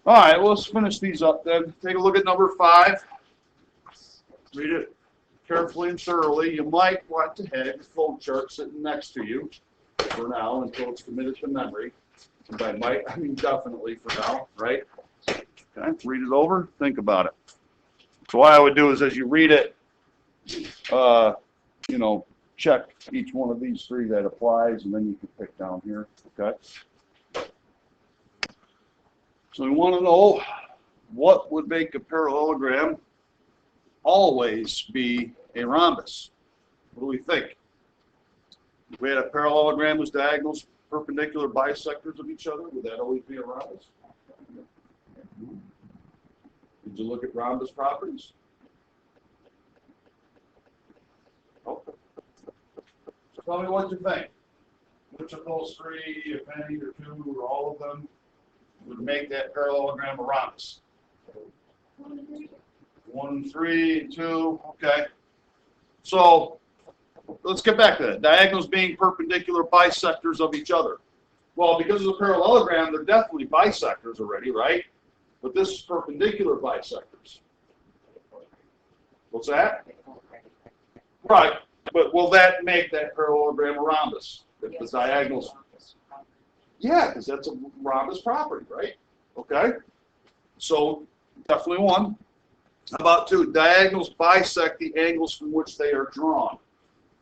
All right, well, let's finish these up then. Take a look at number 5. Read it carefully and thoroughly. You might want to have your flow chart sitting next to you for now until it's committed to memory. And by might, I mean definitely for now, right? Okay, read it over, think about it. So what I would do is as you read it, check each one of these 3 that applies, and then you can pick down here, okay? So we want to know what would make a parallelogram always be a rhombus. What do we think? If we had a parallelogram whose diagonals perpendicular bisectors of each other, would that always be a rhombus? Did you look at rhombus properties? Okay. So tell me what you think. Which of those 3, if any, or 2, or all of them, would make that parallelogram a rhombus? 1, 3, and 2. Okay. So let's get back to that. Diagonals being perpendicular bisectors of each other. Well, because of the parallelogram, they're definitely bisectors already, right? But this is perpendicular bisectors. What's that? Right. But will that make that parallelogram a rhombus? If the diagonals. Yeah, because that's a rhombus property, right? Okay. So definitely 1. How about 2? Diagonals bisect the angles from which they are drawn.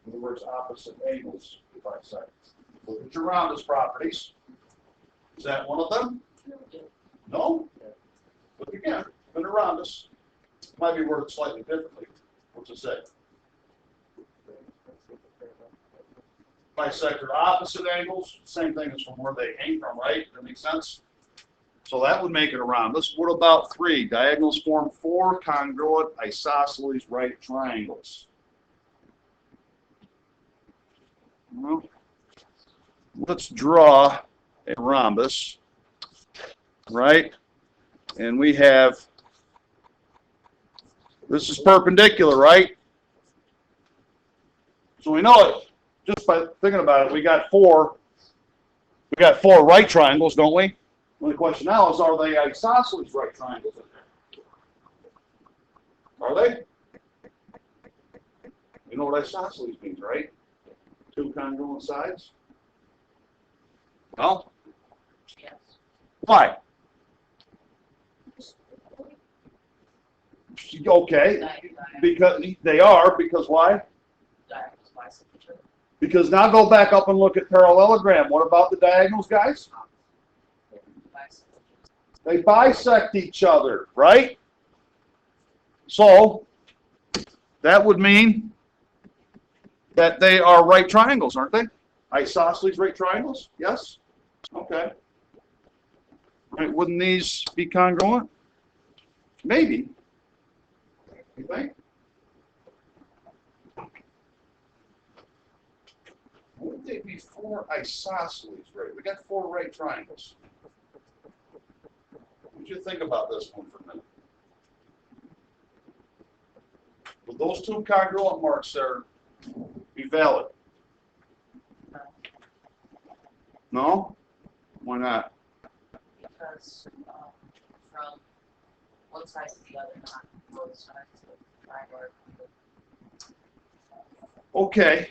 In other words, opposite angles bisect. Look at your rhombus properties. Is that one of them? No? Look again. In a rhombus. Might be worded slightly differently. What's it say? Bisect at opposite angles. Same thing as from where they came from, right? That makes sense? So that would make it a rhombus. What about 3? Diagonals form 4 congruent isosceles right triangles. Well, let's draw a rhombus, right? And we have, this is perpendicular, right? So we know it just by thinking about it. We got 4 right triangles, don't we? Well, the question now is, are they isosceles right triangles in there? Are they? You know what isosceles means, right? 2 congruent sides? Well, Yes. why? Okay, because they are, because why? Diagonals bisect each other. Because now go back up and look at parallelogram. What about the diagonals, guys? They bisect each other, right? So that would mean that they are right triangles, aren't they? Isosceles right triangles? Yes? Okay. Right, wouldn't these be congruent? Maybe. You think? Wouldn't they be 4 isosceles right? We got 4 right triangles. What do you think about this one for a minute? Would those 2 congruent marks there be valid? No? Why not? Because from one side to the other, not both sides of the triangle. Okay.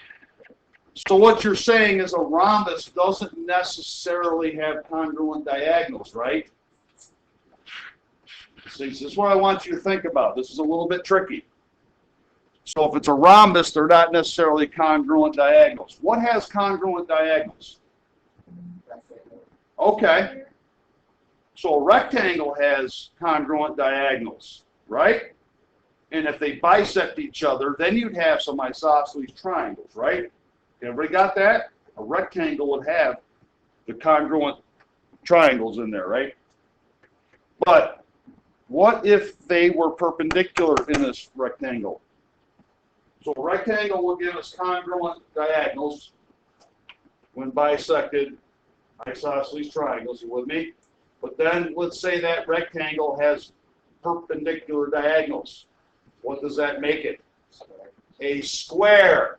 So what you're saying is a rhombus doesn't necessarily have congruent diagonals, right? See, this is what I want you to think about. This is a little bit tricky. So if it's a rhombus, they're not necessarily congruent diagonals. What has congruent diagonals? Okay. So a rectangle has congruent diagonals, right? And if they bisect each other, then you'd have some isosceles triangles, right? Everybody got that? A rectangle would have the congruent triangles in there, right? But what if they were perpendicular in this rectangle? So a rectangle will give us congruent diagonals when bisected isosceles triangles, you with me? But then let's say that rectangle has perpendicular diagonals. What does that make it? A square.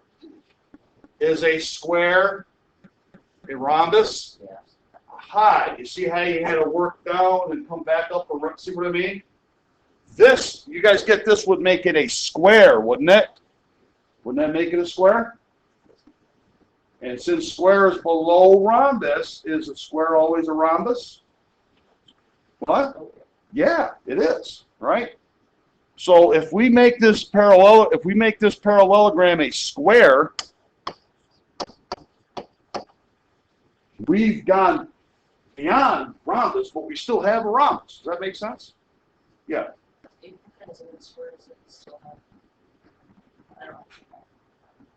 Is a square a rhombus? Yes. high. You see how you had to work down and come back up around, see what I mean? This, you guys get this would make it a square, wouldn't it? Wouldn't that make it a square? And since square is below rhombus, is a square always a rhombus? What? Yeah, it is, right? So if we make this parallelogram a square, we've gone beyond rhombus, but we still have a rhombus. Does that make sense? Yeah. It depends on the squares that still have. I don't know.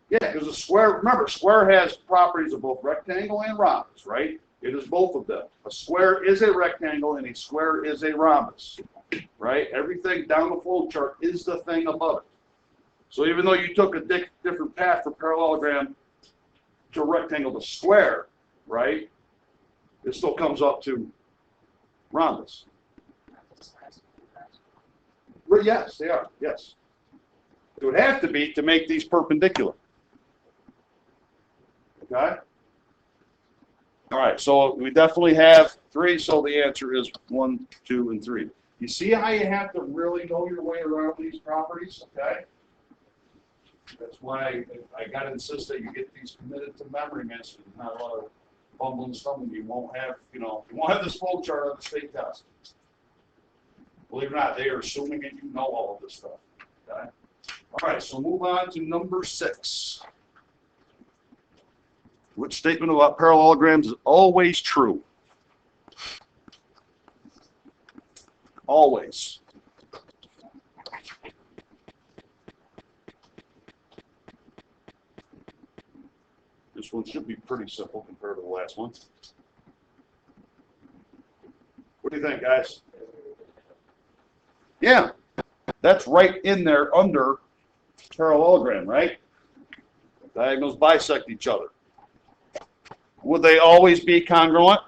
Yeah, because a square, remember, square has properties of both rectangle and rhombus, right? It is both of them. A square is a rectangle and a square is a rhombus, right? Everything down the flow chart is the thing above it. So even though you took a different path from parallelogram to rectangle to square, right, it still comes up to rhombus. Well, yes, they are, yes. It would have to be to make these perpendicular. Okay? All right, so we definitely have 3, so the answer is 1, 2, and 3. You see how you have to really know your way around these properties, okay? That's why I got to insist that you get these committed to memory, man, so there's not a lot of bumbling stumbling. You won't have, you won't have this flow chart on the state test. Believe it or not, they are assuming that you know all of this stuff, okay? All right, so move on to number 6. Which statement about parallelograms is always true? Always. This one should be pretty simple compared to the last one. What do you think, guys? Yeah, that's right in there under parallelogram, right? Diagonals bisect each other. Would they always be congruent?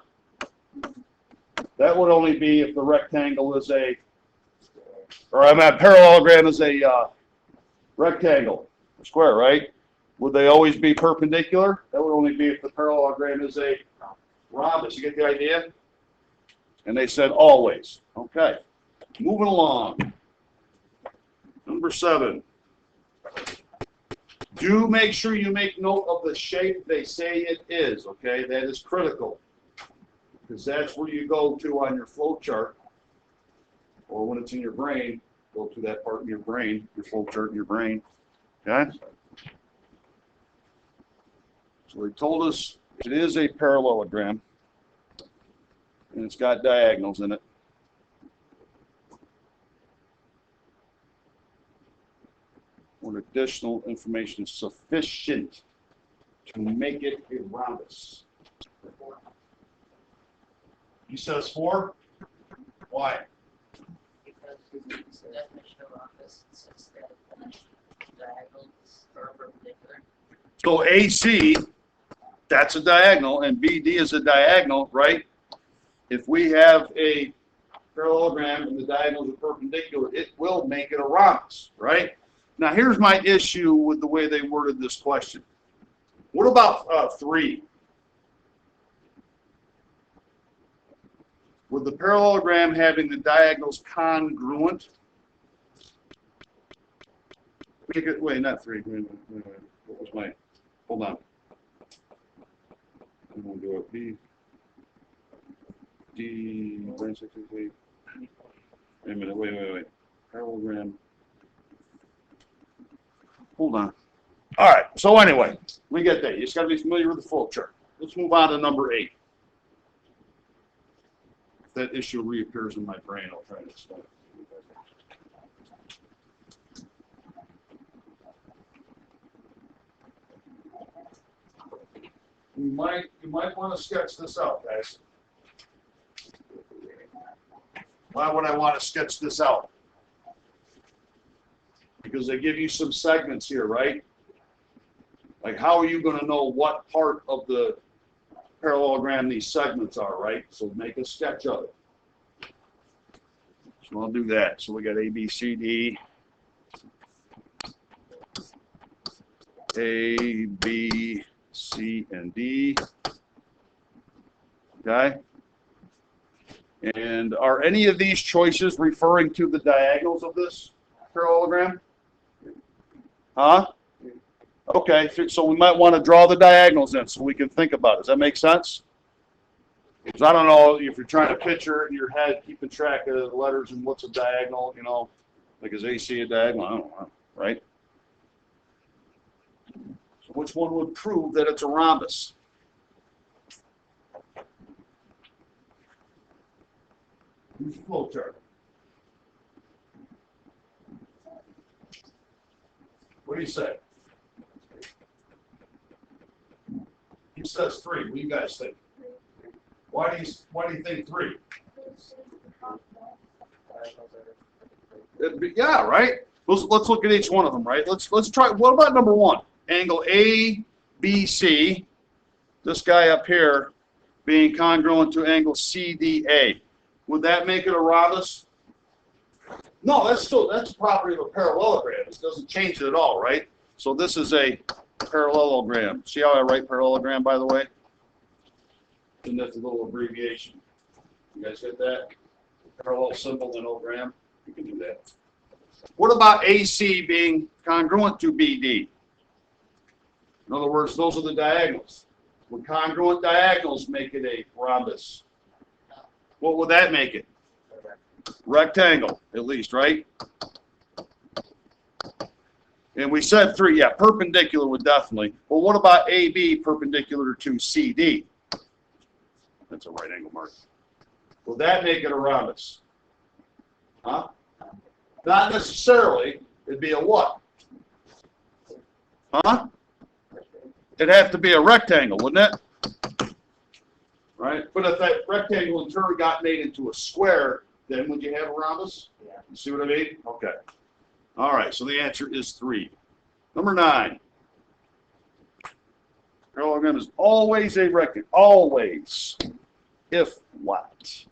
That would only be if the rectangle is parallelogram is a rectangle, a square, right? Would they always be perpendicular? That would only be if the parallelogram is a rhombus. You get the idea? And they said always. Okay, moving along. Number 7. Do make sure you make note of the shape they say it is, okay? That is critical, because that's where you go to on your flow chart, or when it's in your brain, go to that part in your brain, your flow chart in your brain, okay? So they told us it is a parallelogram, and it's got diagonals in it. When additional information is sufficient to make it a rhombus. You says 4? Why? Because the definition of rhombus says that diagonals are perpendicular. So AC, that's a diagonal, and BD is a diagonal, right? If we have a parallelogram and the diagonals are perpendicular, it will make it a rhombus, right? Now, here's my issue with the way they worded this question. What about 3? With the parallelogram having the diagonals congruent? Wait, not 3. Wait. What was my? Hold on. I'm going to do it. B, D, wait a minute. Wait. Parallelogram. Hold on. All right. So anyway, we get that. You just got to be familiar with the flow chart. Let's move on to number 8. If that issue reappears in my brain, I'll try to explain it. You might want to sketch this out, guys. Why would I want to sketch this out? Because they give you some segments here, right? Like, how are you going to know what part of the parallelogram these segments are, right? So make a sketch of it. So I'll do that. So we got A, B, C, D. A, B, C, and D. Okay? And are any of these choices referring to the diagonals of this parallelogram? Huh? Okay, so we might want to draw the diagonals in so we can think about it. Does that make sense? Because I don't know if you're trying to picture it in your head, keeping track of the letters and what's a diagonal, you know, like is AC a diagonal? I don't know, right? So which one would prove that it's a rhombus? Who's flowchart? What do you say? He says 3. What do you guys think? Why do you think 3? Yeah, right. Let's look at each one of them, right? Let's try. What about number 1? Angle ABC. This guy up here being congruent to angle CDA. Would that make it a rhombus? No, that's a property of a parallelogram. It doesn't change it at all, right? So this is a parallelogram. See how I write parallelogram, by the way? And that's a little abbreviation. You guys get that? Parallel symbol, then ogram. You can do that. What about AC being congruent to BD? In other words, those are the diagonals. Would congruent diagonals make it a rhombus? What would that make it? Rectangle, at least, right? And we said 3, yeah, perpendicular would definitely. Well, what about AB perpendicular to CD? That's a right angle mark. Will that make it a rhombus? Huh? Not necessarily. It'd be a what? Huh? It'd have to be a rectangle, wouldn't it? Right? But if that rectangle in turn got made into a square, then would you have a rhombus? Yeah. You see what I mean? Okay. All right, so the answer is 3. Number 9. Parallelogram is always a rectangle. Always. If what?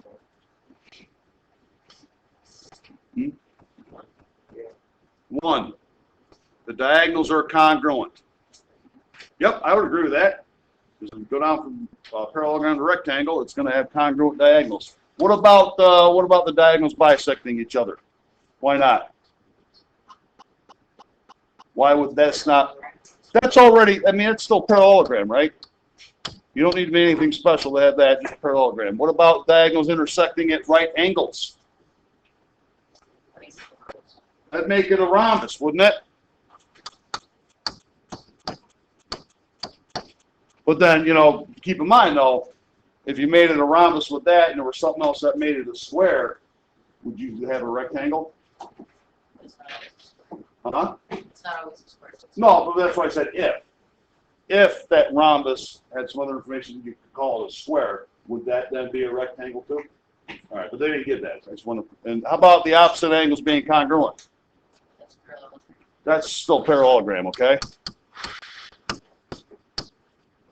Hmm? 1. The diagonals are congruent. Yep, I would agree with that. Because if you go down from parallelogram to rectangle, it's going to have congruent diagonals. What about the diagonals bisecting each other? Why not? Why would that's not? That's already. I mean, it's still parallelogram, right? You don't need to be anything special to have that just parallelogram. What about diagonals intersecting at right angles? That'd make it a rhombus, wouldn't it? But then, you know, keep in mind though, if you made it a rhombus with that and there was something else that made it a square, would you have a rectangle? Huh? It's not always a square. No, but that's why I said if. If that rhombus had some other information you could call it a square, would that then be a rectangle too? All right, but they didn't get that. I just want to. And how about the opposite angles being congruent? That's parallel. That's still parallelogram, okay?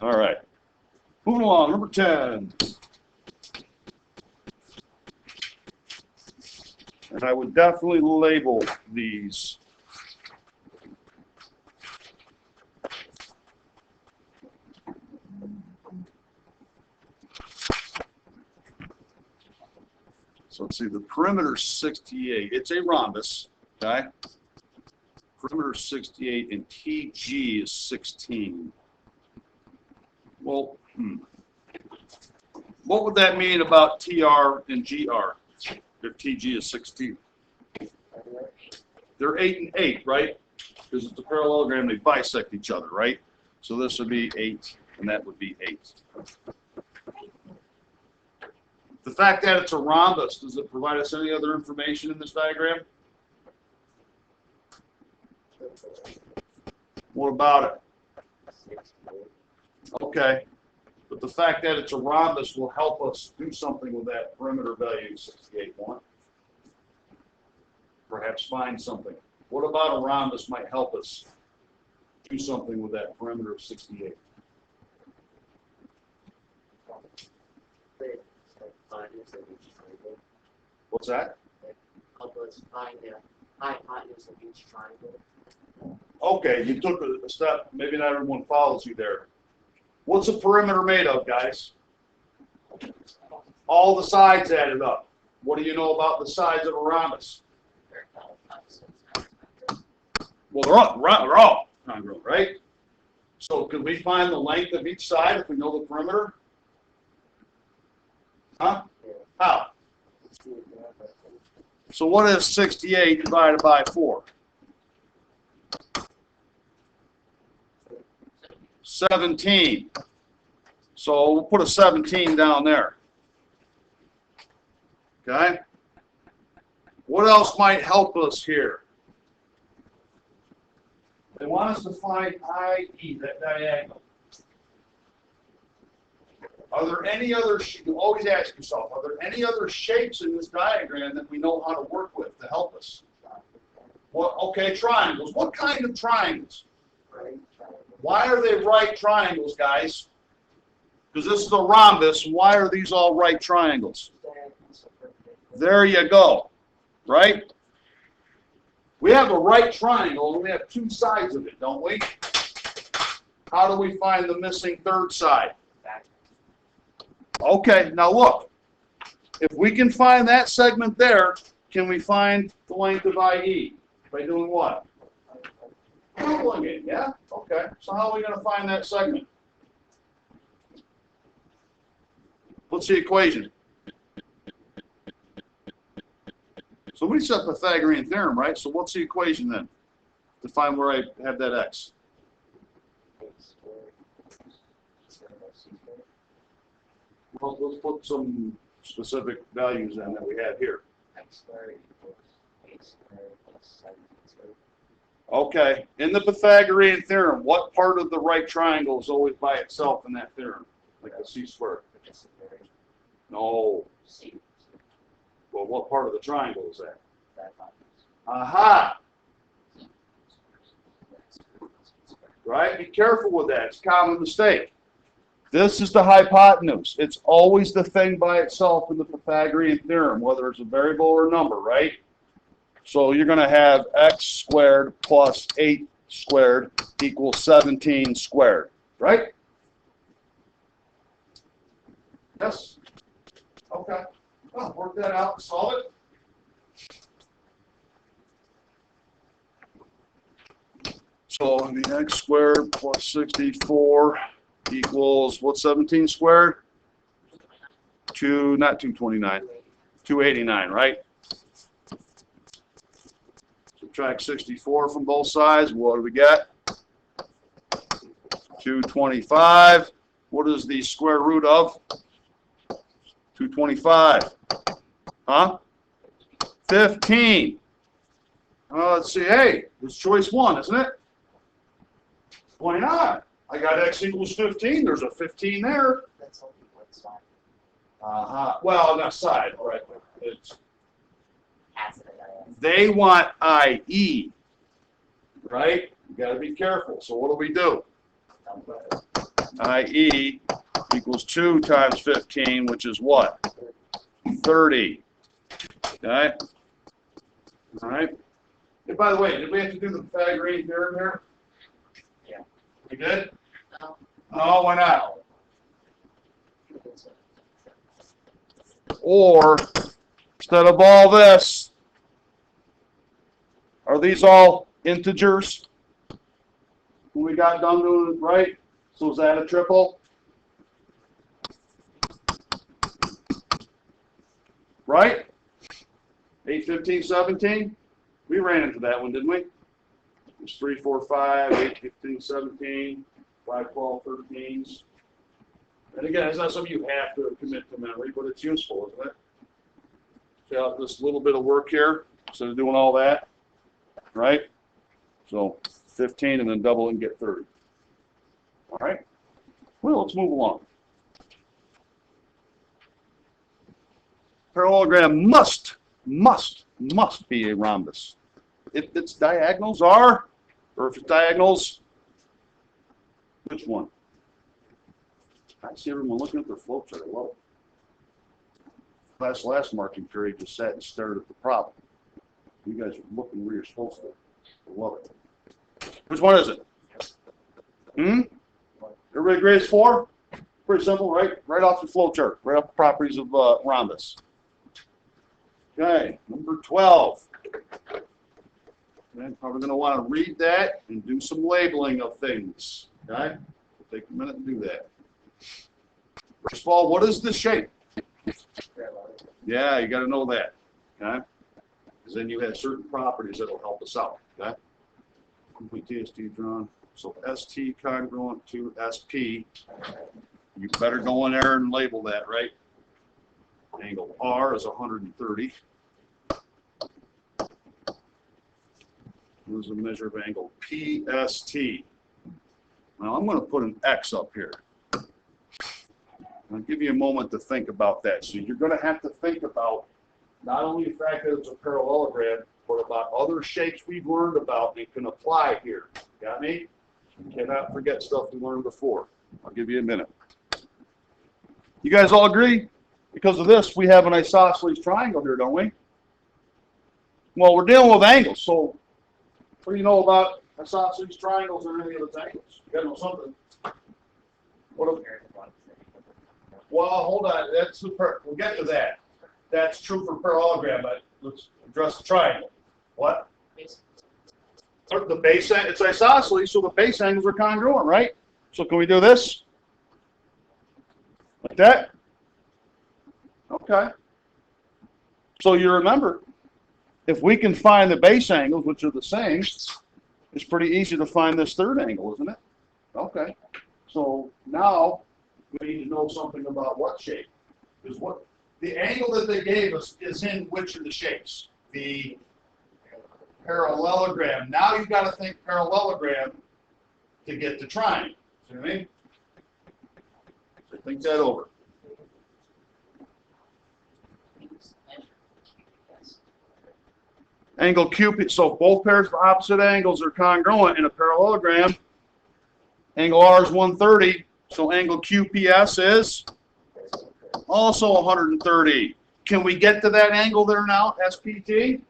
All right. Moving along, number 10. And I would definitely label these. So let's see, the perimeter 68. It's a rhombus, okay? Perimeter 68 and TG is 16. Well, what would that mean about TR and GR if TG is 16? They're 8 and 8, right? Because it's a parallelogram, they bisect each other, right? So this would be 8, and that would be 8. The fact that it's a rhombus, does it provide us any other information in this diagram? What about it? Okay. But the fact that it's a rhombus will help us do something with that perimeter value 68.1. Perhaps find something. What about a rhombus might help us do something with that perimeter of 68? What's that? Help us find the hypotenuse of each triangle. Okay, you took a step. Maybe not everyone follows you there. What's a perimeter made of, guys? all the sides added up. What do you know about the sides of a rhombus? They're all opposites, not congruent. Well, they're all congruent, right? So could we find the length of each side if we know the perimeter? Huh? How? So what is 68 divided by 4? 17. So we'll put a 17 down there. Okay? What else might help us here? They want us to find IE, that diagonal. Are there any other, you always ask yourself, are there any other shapes in this diagram that we know how to work with to help us? Well, okay, triangles. What kind of triangles? Why are they right triangles, guys? Because this is a rhombus. Why are these all right triangles? There you go. Right? We have a right triangle, and we have two sides of it, don't we? How do we find the missing third side? Okay, now look. If we can find that segment there, can we find the length of IE? By doing what? Doubling it, yeah? Okay, so how are we going to find that segment? What's the equation? So we said Pythagorean theorem, right? So what's the equation then? To find where I have that x. Well, let's put some specific values in that we have here. Okay, in the Pythagorean theorem, what part of the right triangle is always by itself in that theorem? Like the c squared? No. Well, what part of the triangle is that? Aha! Right? Be careful with that. It's a common mistake. This is the hypotenuse. It's always the thing by itself in the Pythagorean theorem, whether it's a variable or a number, right? So you're going to have x squared plus 8 squared equals 17 squared, right? Yes? Okay. Well, work that out and solve it. So the x squared plus 64 equals, what's 17 squared? Not 229, 289, right? Subtract 64 from both sides. What do we get? 225. What is the square root of 225? Huh? 15. Let's see. Hey, it's choice 1, isn't it? Why not? I got x equals 15. There's a 15 there. Well, on that side, all right. It's, they want IE, right? You got to be careful. So what do? IE equals 2 times 15, which is what? 30. Okay? All right? And by the way, did we have to do the Pythagorean theorem here? Yeah. We did? No. No, why not? Or, instead of all this, are these all integers? When we got done doing it right, so is that a triple? Right? 8, 15, 17? We ran into that one, didn't we? It's 3, 4, 5, 8, 15, 17, 5, 12, 13s. And again, it's not something you have to commit to memory, but it's useful, isn't it? See how this little bit of work here, instead of doing all that, right? So 15 and then double it and get 30. All right? Well, let's move along. Parallelogram must be a rhombus. If its diagonals are, or if its diagonals, which one? I see everyone looking at their flow chart. I love it. Last marking period just sat and stared at the problem. You guys are looking where you're supposed to. I love it. Which one is it? Everybody agrees 4? Pretty simple, right? Right off the flow chart, right off the properties of rhombus. Okay, number 12. Okay, probably going to want to read that and do some labeling of things. Okay, take a minute and do that. First of all, what is the shape? Yeah, you got to know that. Okay, because then you have certain properties that will help us out. Okay, complete TST drawn. So ST congruent to SP. You better go in there and label that, right? Angle R is 130. There's a measure of angle PST. Now I'm going to put an X up here. I'll give you a moment to think about that. So you're going to have to think about not only the fact that it's a parallelogram, but about other shapes we've learned about and can apply here. Got me? You cannot forget stuff we learned before. I'll give you a minute. You guys all agree? Because of this, we have an isosceles triangle here, don't we? Well, we're dealing with angles, so what do you know about isosceles triangles or any of those angles? You gotta know something. Well, hold on. We'll get to that. That's true for parallelogram, but let's address the triangle. What? The base, it's isosceles, so the base angles are congruent, right? So can we do this? Like that? Okay. So you remember, if we can find the base angles, which are the same, it's pretty easy to find this third angle, isn't it? Okay. So now we need to know something about what shape. Because what the angle that they gave us is in which of the shapes? The parallelogram. Now you've got to think parallelogram to get the triangle. See what I mean? So think that over. Angle QP, so both pairs of opposite angles are congruent in a parallelogram. Angle R is 130, so angle QPS is also 130. Can we get to that angle there now, SPT?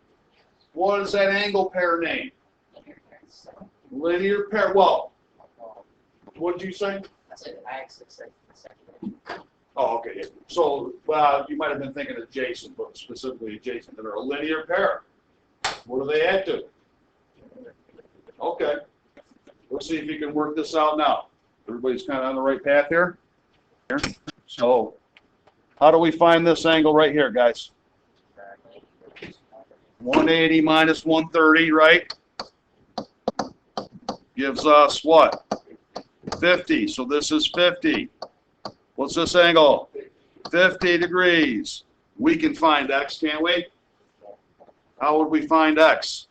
What is that angle pair name? Linear pair. Well, what did you say? I said axis. Oh, okay. So, you might have been thinking adjacent, but specifically adjacent. They're a linear pair. What do they add to? Okay. Let's see if you can work this out now. Everybody's kind of on the right path here. So, how do we find this angle right here, guys? 180 minus 130, right? Gives us what? 50. So this is 50. What's this angle? 50 degrees. We can find X, can't we? How would we find X?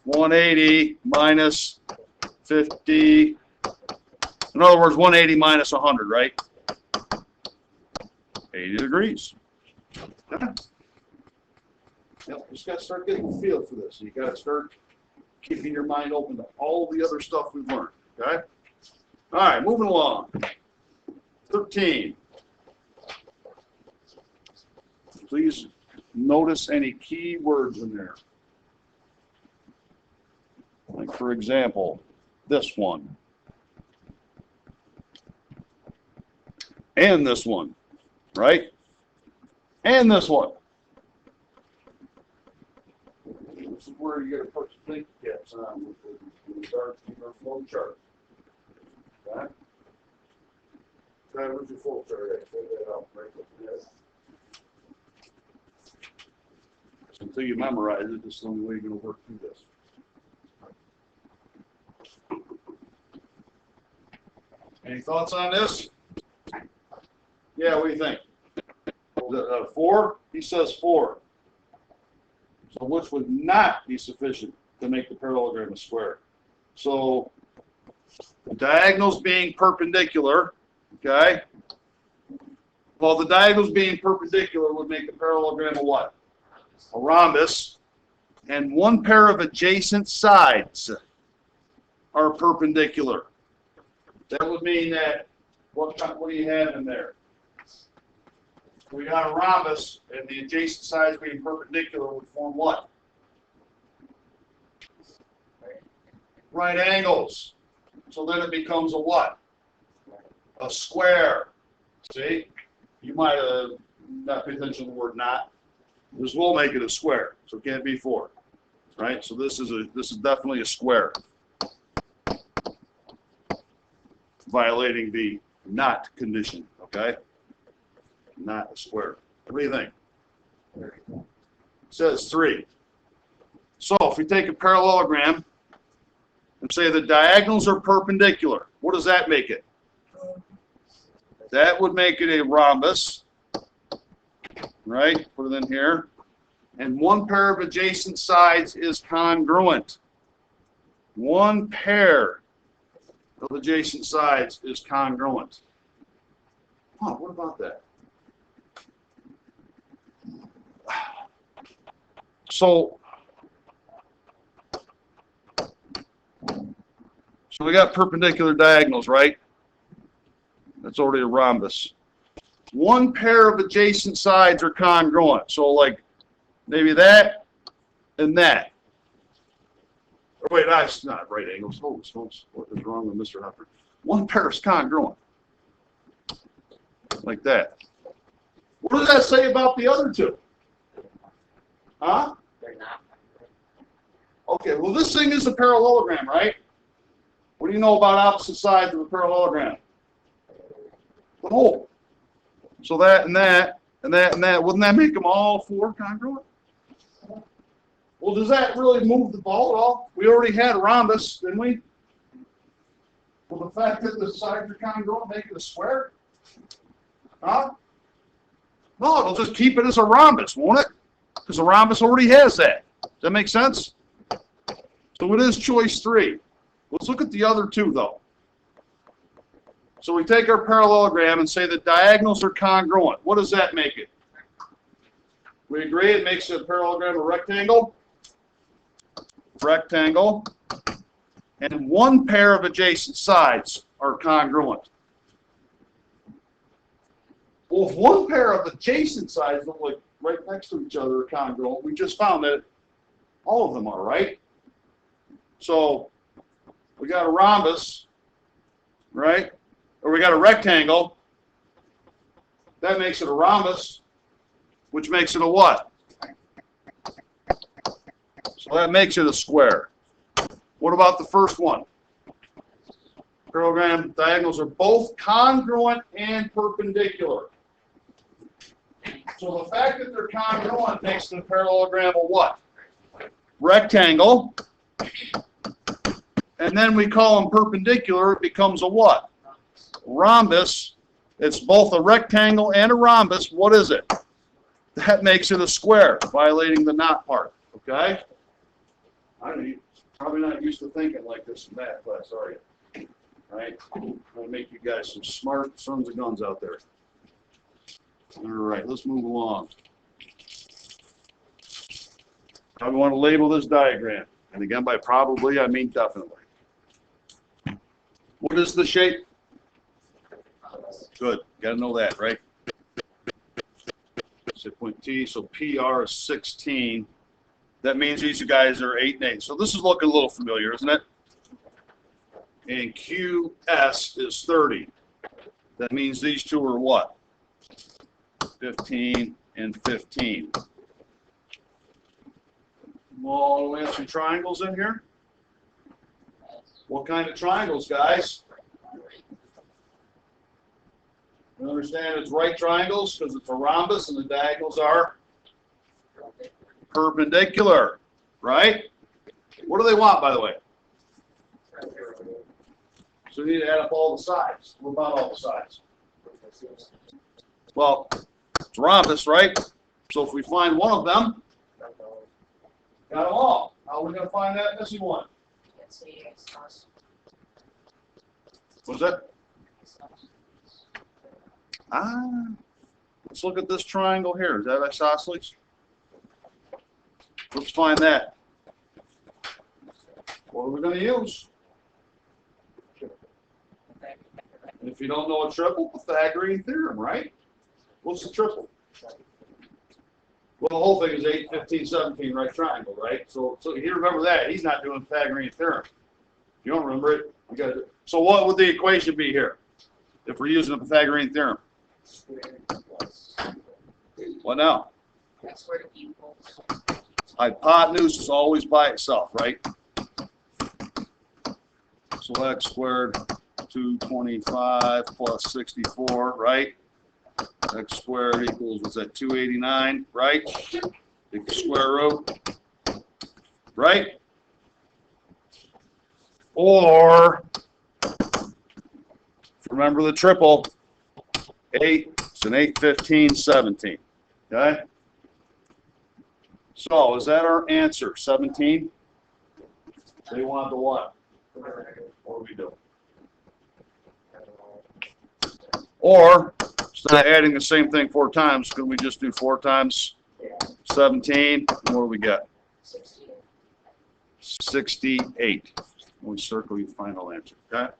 180 minus 50. In other words, 180 minus 100, right? 80 degrees. Yep, just got to start getting a feel for this. You got to start keeping your mind open to all the other stuff we've learned. Okay? All right, moving along. 13. Please notice any key words in there. Like, for example, this one. And this one, right? And this one. This is where you got to put your think caps on with regard to your flow chart. Okay? Where's your flow chart at? Figure that out right there. Until you memorize it, this is the only way you're going to work through this. Any thoughts on this? Yeah, what do you think? 4? He says 4. So which would not be sufficient to make the parallelogram a square. So the diagonals being perpendicular, okay? Well, the diagonals being perpendicular would make the parallelogram a what? A rhombus. And one pair of adjacent sides are perpendicular. That would mean that, what do you have in there? We got a rhombus, and the adjacent sides being perpendicular would form what? Right angles. So then it becomes a what? a square. See? You might have not paid attention to the word not. This will make it a square, so it can't be 4. Right? So this is definitely a square. Violating the not condition, okay? Not a square. What do you think? It says 3. So if we take a parallelogram and say the diagonals are perpendicular, what does that make it? That would make it a rhombus, right? Put it in here. And one pair of adjacent sides is congruent. One pair of adjacent sides is congruent. Oh, what about that? So we got perpendicular diagonals, right? That's already a rhombus. One pair of adjacent sides are congruent. So like maybe that and that. Oh, wait, that's not right angles. Holy smokes, what is wrong with Mr. Hopper? One pair is congruent. Like that. What does that say about the other two? Huh? They're not. Okay, well this thing is a parallelogram, right? What do you know about opposite sides of a parallelogram? The whole. So that and that and that and that, wouldn't that make them all 4 congruent? Well, does that really move the ball at all? We already had a rhombus, didn't we? Well, the fact that the sides are congruent make it a square? Huh? No, it'll just keep it as a rhombus, won't it? Because the rhombus already has that. Does that make sense? So it is choice 3. Let's look at the other 2, though. So we take our parallelogram and say the diagonals are congruent. What does that make it? We agree it makes a parallelogram a rectangle? Rectangle. And one pair of adjacent sides are congruent. Well, if one pair of adjacent sides look like right next to each other are congruent, we just found that all of them are, right? So we got a rhombus, right? Or we got a rectangle. That makes it a rhombus, which makes it a what? So that makes it a square. What about the first one? Parallelogram diagonals are both congruent and perpendicular. So the fact that they're congruent makes the parallelogram a what? Rectangle. And then we call them perpendicular, it becomes a what? Rhombus. It's both a rectangle and a rhombus. What is it? That makes it a square, violating the not part. Okay? I don't know, you're probably not used to thinking like this in math class, are you? Right? I'm going to make you guys some smart sons of guns out there. All right, let's move along. I want to label this diagram. And again, by probably, I mean definitely. What is the shape? Good. Got to know that, right? So point T, so PR is 16. That means these guys are 8 and 8. So this is looking a little familiar, isn't it? And QS is 30. That means these two are what? 15 and 15. Well, we have some triangles in here. What kind of triangles, guys? You understand it's right triangles because it's a rhombus and the diagonals are perpendicular, right? What do they want, by the way? So we need to add up all the sides. What about all the sides? Well, it's rhombus, right? So if we find one of them, got them all. How are we going to find that missing one? What's that? Let's look at this triangle here. Is that isosceles? Let's find that. What are we going to use? And if you don't know a triple, Pythagorean theorem, right? What's the triple? Well, the whole thing is 8, 15, 17 right triangle, right? So you remember that. He's not doing Pythagorean theorem. If you don't remember it, you got to. So what would the equation be here? if we're using the Pythagorean theorem? Squared plus. What now? X squared equals. Hypotenuse is always by itself, right? So x squared 225 plus 64, right? X squared equals, what's that, 289, right? Take the square root, right? Or, remember the triple, 8, it's an 8, 15, 17, okay? So, is that our answer, 17? They want the what? What do we do? Or, instead of adding the same thing 4 times, can we just do 4 times 17? What do we get? 68. We circle your final answer, okay?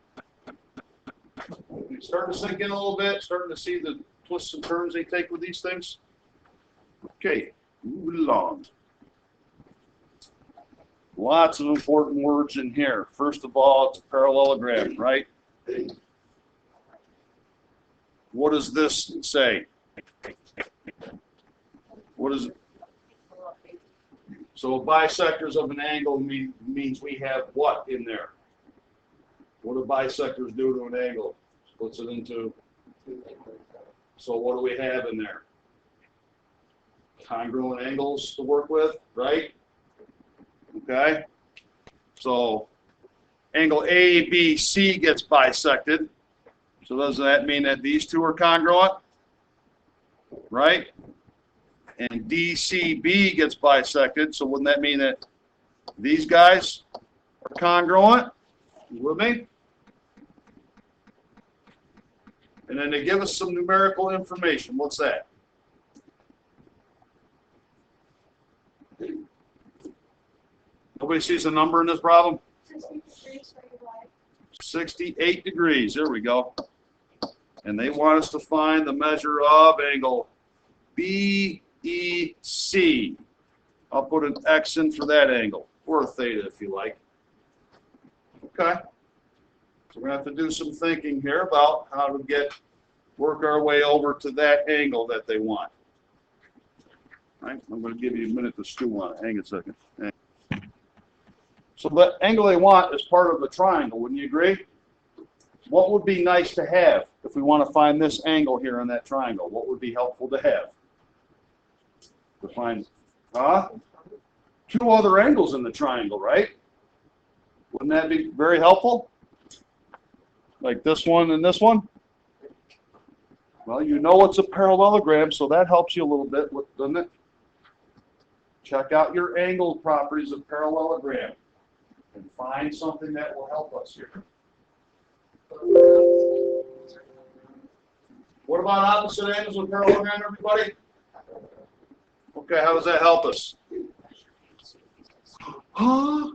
You starting to sink in a little bit, starting to see the twists and turns they take with these things? Okay, moving along. Lots of important words in here. First of all, it's a parallelogram, right? What does this say? What is it? So bisectors of an angle means we have what in there? What do bisectors do to an angle? Splits it into. So what do we have in there? Congruent angles to work with, right? Okay. So angle ABC gets bisected. So doesn't that mean that these two are congruent? Right? And DCB gets bisected, so wouldn't that mean that these guys are congruent? You with me? And then they give us some numerical information. What's that? Nobody sees a number in this problem? 68 degrees. There we go. And they want us to find the measure of angle BEC. I'll put an X in for that angle, or a theta if you like. Okay. So we're going to have to do some thinking here about how to work our way over to that angle that they want. All right. I'm going to give you a minute to stew on it. Hang on a second. So the angle they want is part of the triangle, wouldn't you agree? What would be nice to have if we want to find this angle here in that triangle? What would be helpful to have? To find, 2 other angles in the triangle, right? Wouldn't that be very helpful? Like this one and this one? Well, you know it's a parallelogram, so that helps you a little bit, doesn't it? Check out your angle properties of parallelogram and find something that will help us here. What about opposite angles of parallelogram, everybody? Okay, how does that help us? Huh?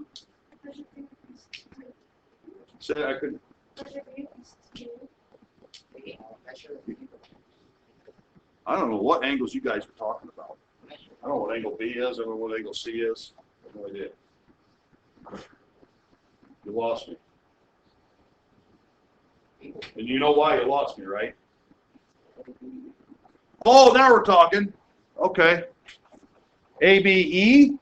Said I could. I don't know what angles you guys are talking about. I don't know what angle B is. I don't know what angle C is. I have no idea. You lost me. And you know why you lost me, right? Oh, now we're talking. Okay. ABE.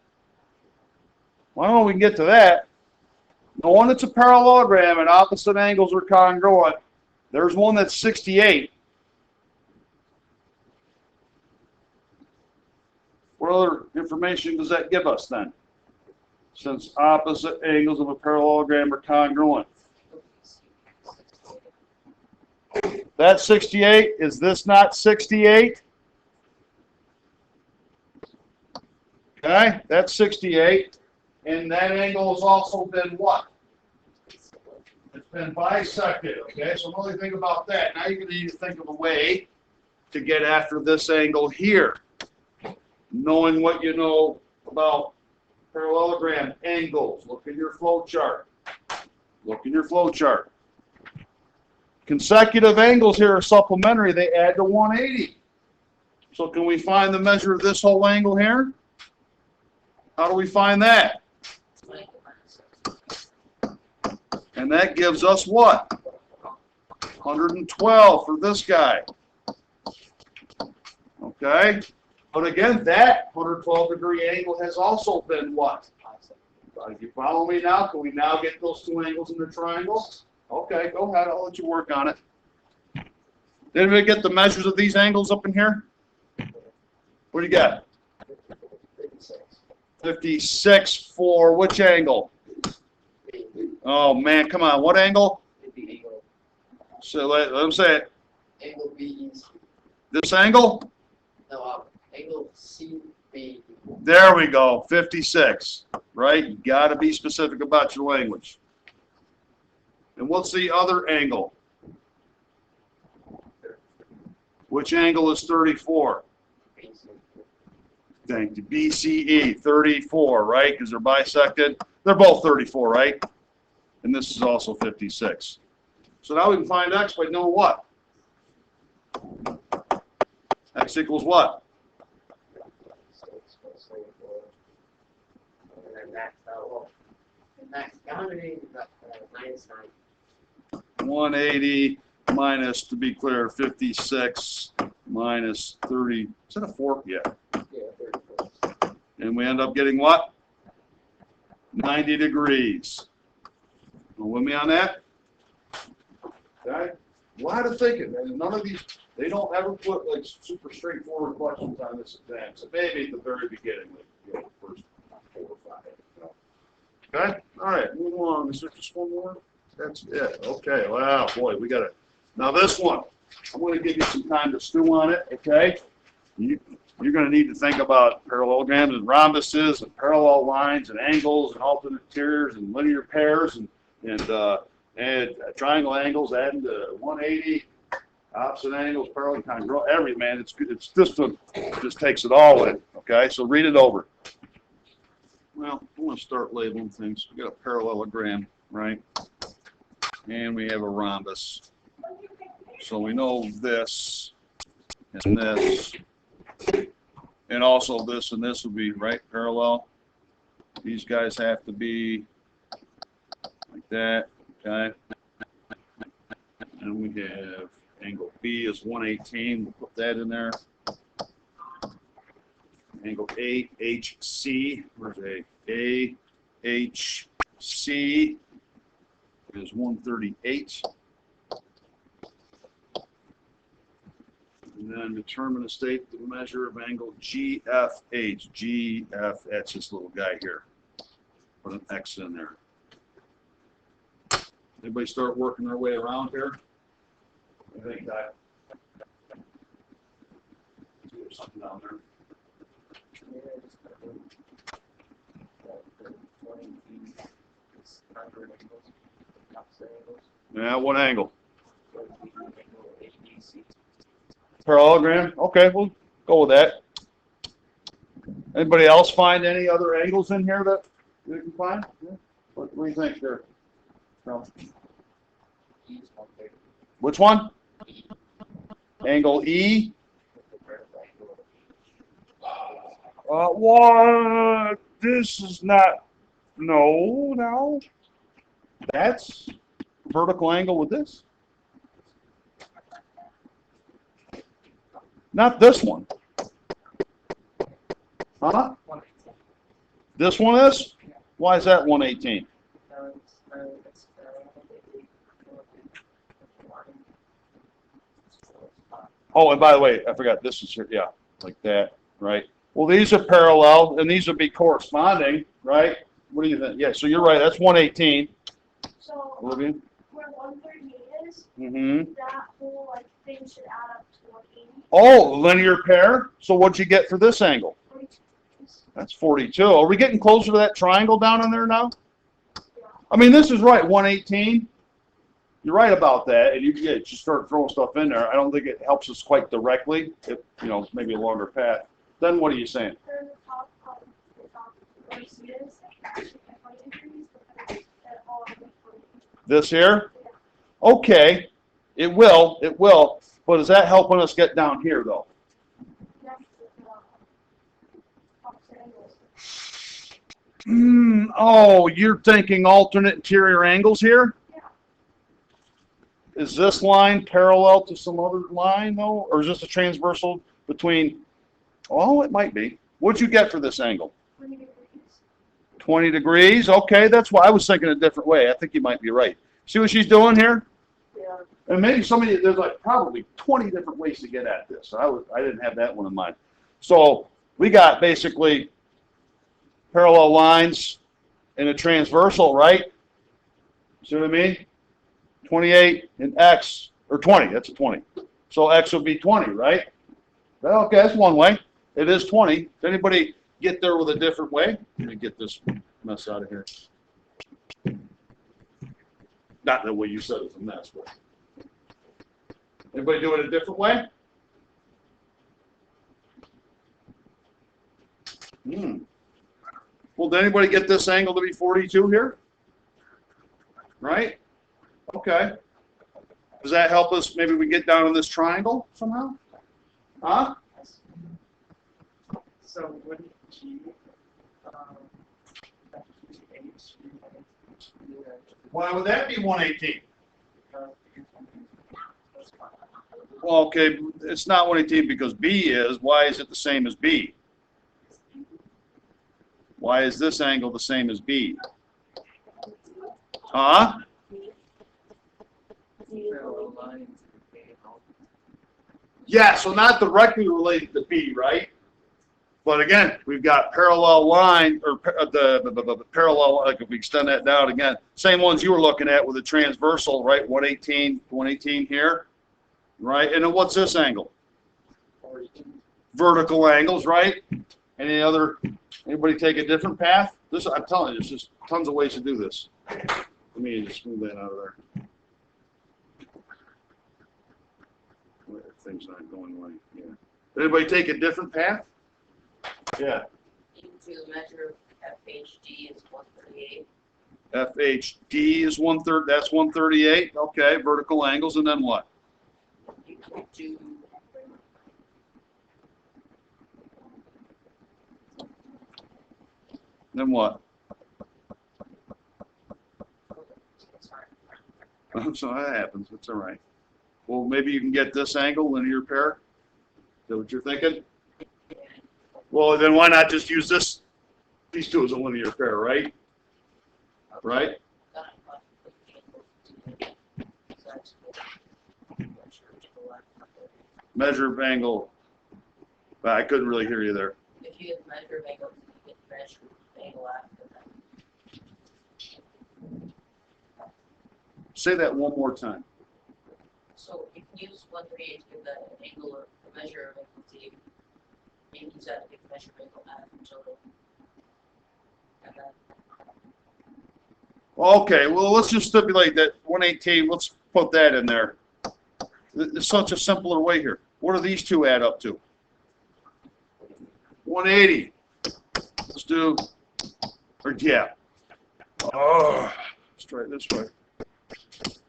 Why don't we get to that? Knowing it's a parallelogram and opposite angles are congruent, there's one that's 68. What other information does that give us then? Since opposite angles of a parallelogram are congruent. That's 68. Is this not 68? Okay, that's 68. And that angle has also been what? It's been bisected, okay? So really think about that. Now you're going to need to think of a way to get after this angle here. Knowing what you know about parallelogram angles. Look in your flow chart. Look in your flow chart. Consecutive angles here are supplementary. They add to 180. So can we find the measure of this whole angle here? How do we find that? And that gives us what? 112 for this guy. Okay? But again, that 112-degree angle has also been what? If you follow me now, can we now get those two angles in the triangle? Okay, go ahead. I'll let you work on it. Did we get the measures of these angles up in here? What do you got? 56 for which angle? Oh, man, come on. What angle? So let me say it. Angle B, This angle? no, angle CB. There we go. 56. Right? You got to be specific about your language. And what's the other angle? Which angle is 34? Thank you. BCE, 34, right? Because they're bisected. They're both 34, right? And this is also 56. So now we can find x by knowing what? X equals what? And then that's, well, that's 180 minus 9. 180 minus, to be clear, 56 minus 30. Is that a 4? Yeah. Yeah, 34. And we end up getting what? 90 degrees. You with me on that? Okay. A lot of thinking, and none of these, they don't ever put like super straightforward questions on this exam. So maybe at the very beginning, like, you know, first 4 or 5. You know. Okay. All right. Move on. Is there just one more? That's it. Okay. Wow, boy, we got it. Now this one, I'm going to give you some time to stew on it. Okay. You're going to need to think about parallelograms and rhombuses and parallel lines and angles and alternate interiors and linear pairs and triangle angles, adding to 180, opposite angles, parallel, congruent, every man. It's good. It's this one just takes it all in. Okay, so read it over. Well, I want to start labeling things. We got a parallelogram, right? And we have a rhombus. So we know this and this, and also this and this will be right parallel. These guys have to be like that. Okay. And we have angle B is 118. We'll put that in there. Angle AHC. Where's A? AHC is 138. And then determine the state the measure of angle GFH. GF, that's this little guy here. Put an X in there. Anybody start working their way around here? I think that. There's something down there. Yeah, what angle? Parallelogram? Okay, we'll go with that. Anybody else find any other angles in here that you can find? Yeah. What do you think there? No. Which one? Angle E? What? This is not. No. That's vertical angle with this. Not this one. Huh? This one is? Why is that 118? Oh, and by the way, I forgot this is here. Yeah, like that, right? Well, these are parallel, and these would be corresponding, right? What do you think? Yeah, so you're right. That's 118. So Olivia? where 138 is, Mm-hmm. that whole like thing should add up to 180. Oh, linear pair. So what'd you get for this angle? 42. That's 42. Are we getting closer to that triangle down in there now? Yeah. I mean, this is right, 118. You're right about that, and you just start throwing stuff in there. I don't think it helps us quite directly. If, you know, maybe a longer path. Then what are you saying? For the top of the top where you see this, actually at 20 degrees, because it all of the 40. This here? Okay, it will. But is that helping us get down here, though? Next to the opposite angles. Oh, you're thinking alternate interior angles here? Yeah. is this line parallel to some other line though? Or is this a transversal between, oh, it might be. What'd you get for this angle? 20 degrees. 20 degrees, okay, that's why I was thinking a different way. I think you might be right. See what she's doing here? Yeah. And maybe there's like probably 20 different ways to get at this. I didn't have that one in mind. So we got basically parallel lines and a transversal, right? See what I mean? 28 and X, or 20, that's a 20. So X will be 20, right? Well, okay, that's one way. It is 20. Does anybody get there with a different way? Let me get this mess out of here. Not the way you said it's a mess, but. Anybody do it a different way? Well, did anybody get this angle to be 42 here? Right? Okay. Does that help us? Maybe we get down in this triangle somehow? Huh? So wouldn't G, Why would that be 118? Well, okay, it's not 118 because B is. Why is it the same as B? Why is this angle the same as B? Huh? Yeah, so not directly related to B, right? But again, we've got parallel line, or the parallel, like if we extend that down again, same ones you were looking at with the transversal, right? 118 here, right? And then what's this angle? Vertical angles, right? Anybody take a different path? I'm telling you, there's just tons of ways to do this. Let me just move that out of there. Things not going away. Yeah. Anybody take a different path? Yeah. You can do the measure of FHD is 138. FHD is 1/3. That's 138. Okay. Vertical angles, and then what? You can do Then what? So that happens. It's all right. Well, maybe you can get this angle linear pair. Is that what you're thinking? Well, then why not just use this? These two as a linear pair, right? Right? Measure of angle. I couldn't really hear you there. If you get measure of angle, you get measure of angle after that. Say that one more time. So you can use 138 to give the angle or the measure of angle to you. You can use that to get the measure of angle after total. And then Okay, well, let's just stipulate that 118, let's put that in there. It's such a simpler way here. What do these two add up to? 180. Let's do, or yeah. Oh, let's try it this way.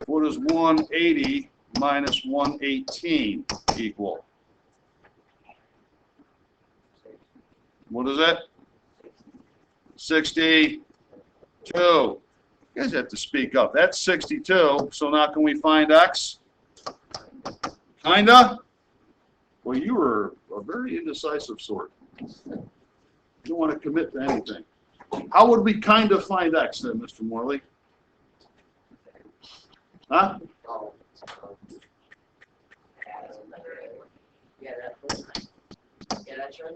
What does 180 minus 118 equal? What is it? 62. You guys have to speak up. That's 62. So now can we find X? Kinda? Well, you were a very indecisive sort. You don't want to commit to anything. How would we kind of find X then, Mr. Morley? Huh? Yeah, that's right.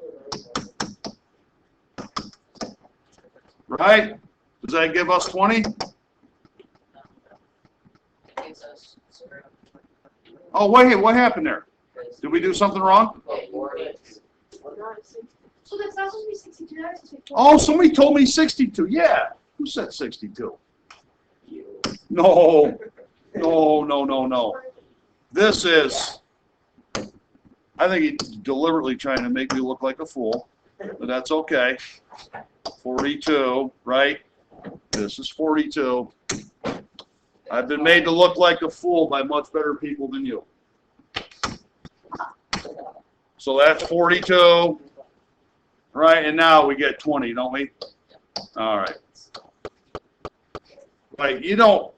Right? Does that give us 20? it gives us zero. Oh, wait, what happened there? Did we do something wrong? So that's not supposed to be 62, that's supposed to be 40. Oh, somebody told me 62. Yeah. Who said 62? No. No. This is, I think he's deliberately trying to make me look like a fool, but that's okay. 42, right? This is 42. I've been made to look like a fool by much better people than you. So that's 42, right? And now we get 20, don't we? All right. Like, you don't,